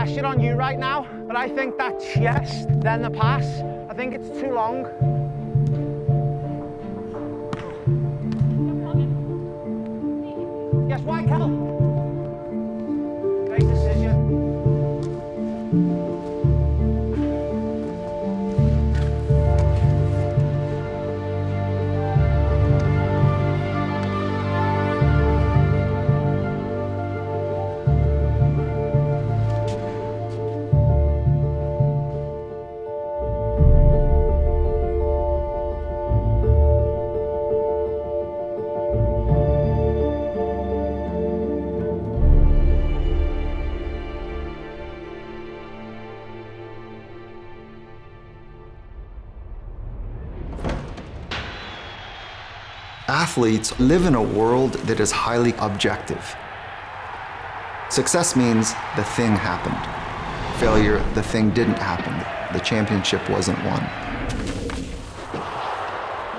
pressure on you right now, but I think that chest, then the pass, I think it's too long. Yes, why, Cal? Great decision. Athletes live in a world that is highly objective. Success means the thing happened. Failure, the thing didn't happen. The championship wasn't won.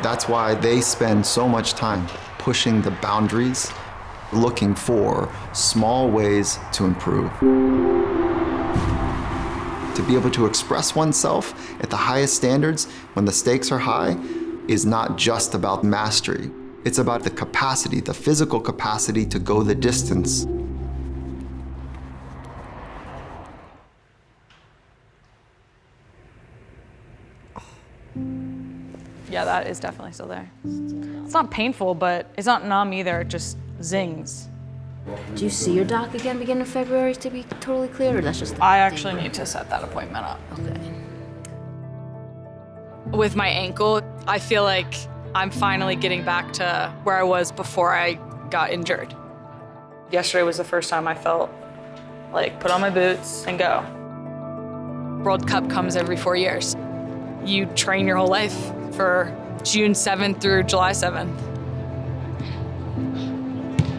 That's why they spend so much time pushing the boundaries, looking for small ways to improve. To be able to express oneself at the highest standards when the stakes are high is not just about mastery. It's about the capacity, the physical capacity to go the distance. Yeah, that is definitely still there. It's not painful, but it's not numb either, it just zings. Do you see your doc again beginning of February, to be totally clear, or that's just the I actually need to set that appointment up. Okay. With my ankle, I feel like I'm finally getting back to where I was before I got injured. Yesterday was the first time I felt like put on my boots and go. World Cup comes every 4 years. You train your whole life for June 7th through July 7th.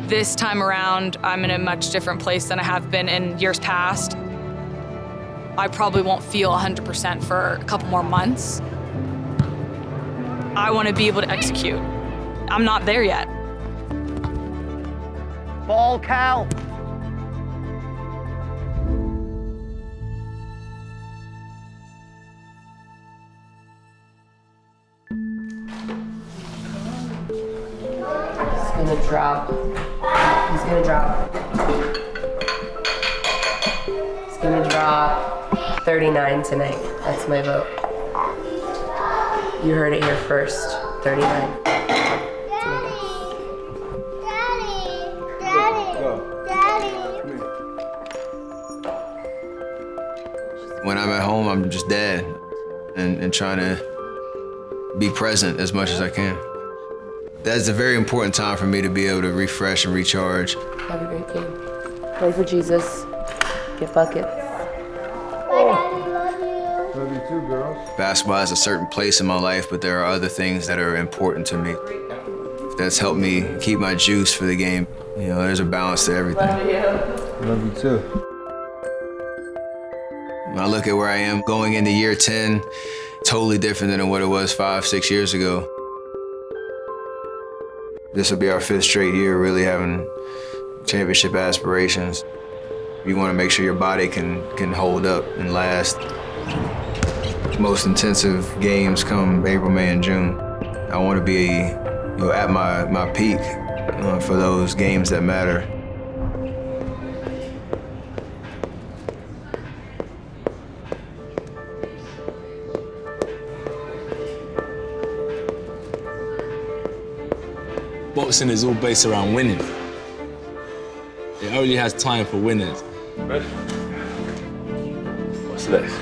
This time around, I'm in a much different place than I have been in years past. I probably won't feel 100% for a couple more months. I want to be able to execute. I'm not there yet. Ball, Cal. He's gonna drop. He's gonna drop. He's gonna drop 39 tonight. That's my vote. You heard it here first. 39. When I'm at home, I'm just dad and trying to be present as much as I can. That's a very important time for me to be able to refresh and recharge. Have a great game. Play for Jesus. Get buckets. Love you too, girls. Basketball has a certain place in my life, but there are other things that are important to me. That's helped me keep my juice for the game. You know, there's a balance to everything. Love you. Love you too. When I look at where I am going into year 10, totally different than what it was 5, 6 years ago. This will be our 5th straight year really having championship aspirations. You want to make sure your body can hold up and last. Most intensive games come April, May, and June. I want to be at my peak for those games that matter. Boxing is all based around winning. It only has time for winners. Ready? What's next?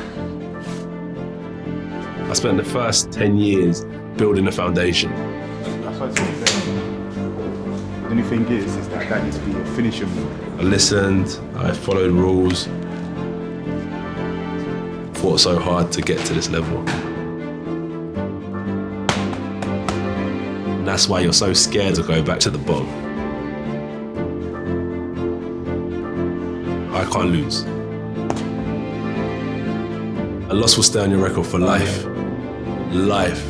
I spent the first 10 years building a foundation. That's what it's the only thing is that needs to be a finishing move. I listened, I followed rules, fought so hard to get to this level. And that's why you're so scared to go back to the bottom. I can't lose. A loss will stay on your record for life. Life.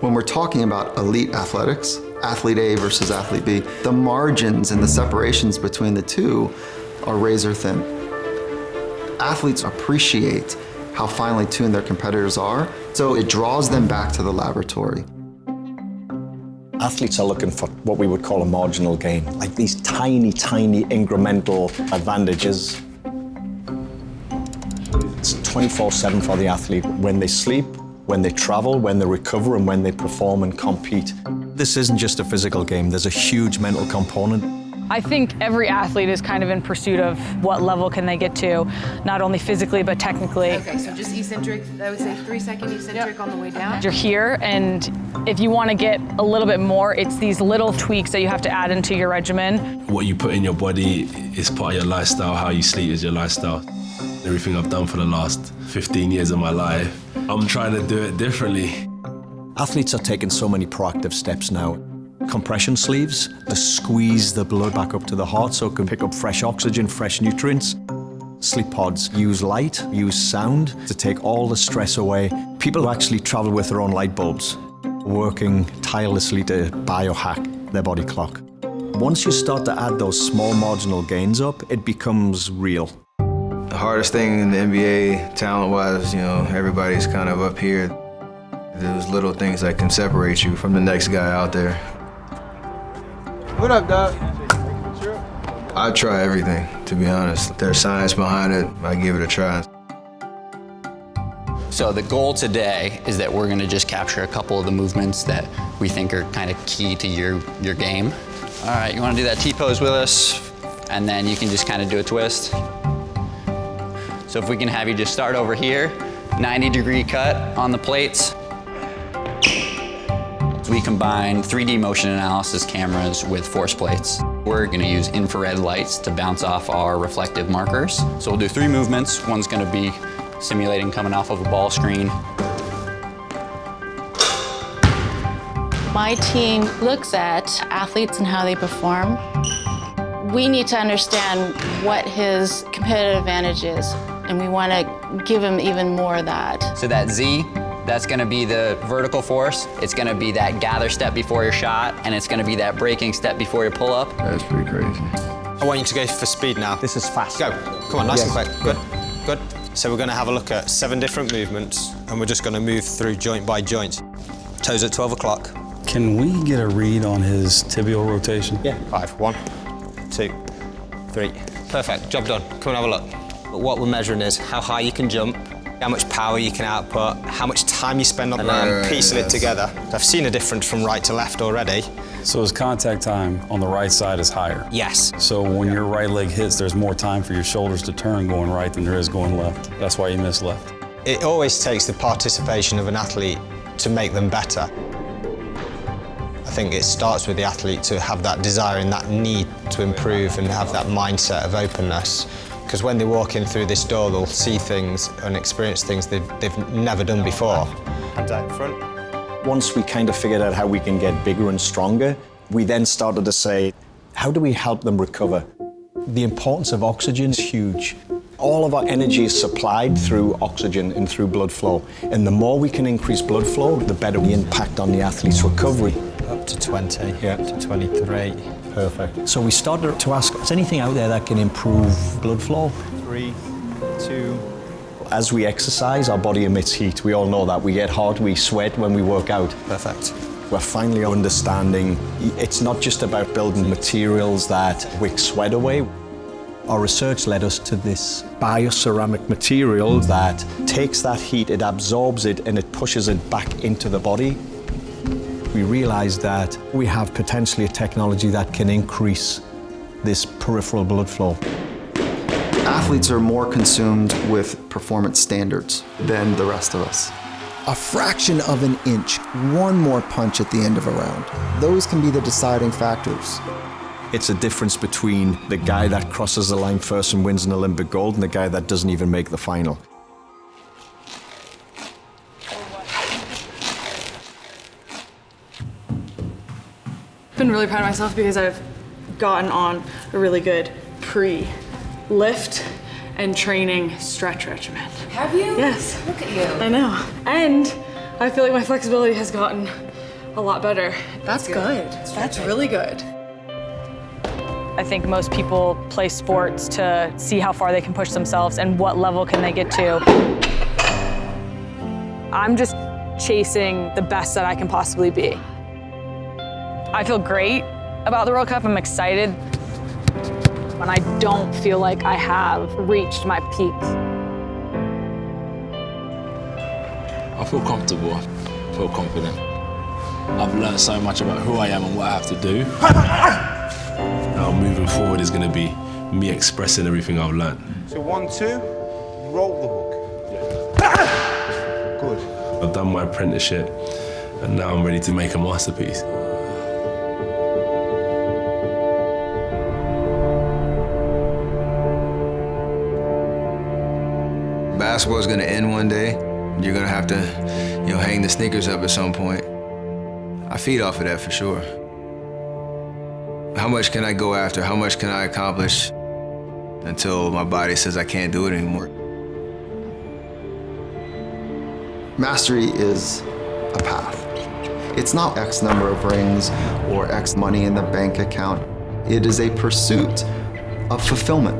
When we're talking about elite athletics, athlete A versus athlete B, the margins and the separations between the two are razor thin. Athletes appreciate how finely tuned their competitors are, so it draws them back to the laboratory. Athletes are looking for what we would call a marginal gain, like these tiny, tiny incremental advantages. It's 24/7 for the athlete when they sleep, when they travel, when they recover, and when they perform and compete. This isn't just a physical game, there's a huge mental component. I think every athlete is kind of in pursuit of what level can they get to, not only physically, but technically. Okay, so just eccentric, I would say 3-second eccentric on the way down. You're here, and if you want to get a little bit more, it's these little tweaks that you have to add into your regimen. What you put in your body is part of your lifestyle. How you sleep is your lifestyle. Everything I've done for the last 15 years of my life, I'm trying to do it differently. Athletes are taking so many proactive steps now. Compression sleeves to squeeze the blood back up to the heart so it can pick up fresh oxygen, fresh nutrients. Sleep pods use light, use sound to take all the stress away. People actually travel with their own light bulbs, working tirelessly to biohack their body clock. Once you start to add those small marginal gains up, it becomes real. The hardest thing in the NBA, talent-wise, you know, everybody's kind of up here. Those little things that can separate you from the next guy out there. What up, dog? I try everything, to be honest. There's science behind it, I give it a try. So the goal today is that we're gonna just capture a couple of the movements that we think are kind of key to your game. All right, you wanna do that T-pose with us, and then you can just kind of do a twist. So if we can have you just start over here, 90-degree cut on the plates. We combine 3D motion analysis cameras with force plates. We're gonna use infrared lights to bounce off our reflective markers. So we'll do 3 movements. One's gonna be simulating coming off of a ball screen. My team looks at athletes and how they perform. We need to understand what his competitive advantage is, and we wanna give him even more of that. So that Z, that's gonna be the vertical force. It's gonna be that gather step before your shot, and it's gonna be that braking step before your pull up. That's pretty crazy. I want you to go for speed now. This is fast. Go, come on, nice and quick. Good, good. So we're gonna have a look at 7 different movements, and we're just gonna move through joint by joint. Toes at 12 o'clock. Can we get a read on his tibial rotation? Yeah. 5, 1, 2, 3. Perfect, job done. Come and have a look. But what we're measuring is how high you can jump, how much power you can output, how much time you spend on piecing it together. I've seen a difference from right to left already. So his contact time on the right side is higher? Yes. So when your right leg hits, there's more time for your shoulders to turn going right than there is going left. That's why you miss left. It always takes the participation of an athlete to make them better. I think it starts with the athlete to have that desire and that need to improve and have that mindset of openness. Because when they walk in through this door, they'll see things and experience things they've never done before. Hands out in front. Once we kind of figured out how we can get bigger and stronger, we then started to say, how do we help them recover? The importance of oxygen is huge. All of our energy is supplied through oxygen and through blood flow. And the more we can increase blood flow, the better the impact on the athlete's recovery. Up to 20, to 23. Perfect. So we started to ask, is anything out there that can improve blood flow? 3, 2. As we exercise, our body emits heat. We all know that. We get hot, we sweat when we work out. Perfect. We're finally understanding it's not just about building materials that wick sweat away. Our research led us to this bioceramic material that takes that heat, it absorbs it, and it pushes it back into the body. We realized that we have potentially a technology that can increase this peripheral blood flow. Athletes are more consumed with performance standards than the rest of us. A fraction of an inch, one more punch at the end of a round. Those can be the deciding factors. It's a difference between the guy that crosses the line first and wins an Olympic gold and the guy that doesn't even make the final. I've been really proud of myself because I've gotten on a really good pre-lift and training stretch regimen. Have you? Yes. Look at you. I know. And I feel like my flexibility has gotten a A lot better. That's good. That's really good. I think most people play sports to see how far they can push themselves and what level can they get to. I'm just chasing the best that I can possibly be. I feel great about the World Cup. I'm excited. And I don't feel like I have reached my peak. I feel comfortable. I feel confident. I've learned so much about who I am and what I have to do. Now moving forward is going to be me expressing everything I've learned. So 1, 2, roll the hook. Good. I've done my apprenticeship and now I'm ready to make a masterpiece. Basketball is going to end one day. You're going to have to, hang the sneakers up at some point. I feed off of that for sure. How much can I go after? How much can I accomplish until my body says I can't do it anymore? Mastery is a path. It's not X number of rings or X money in the bank account. It is a pursuit of fulfillment.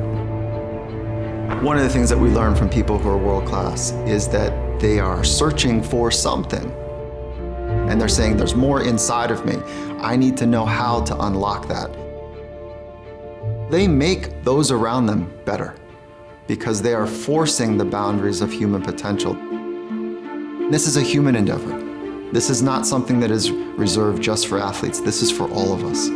One of the things that we learn from people who are world class is that they are searching for something. And they're saying, there's more inside of me. I need to know how to unlock that. They make those around them better because they are forcing the boundaries of human potential. This is a human endeavor. This is not something that is reserved just for athletes. This is for all of us.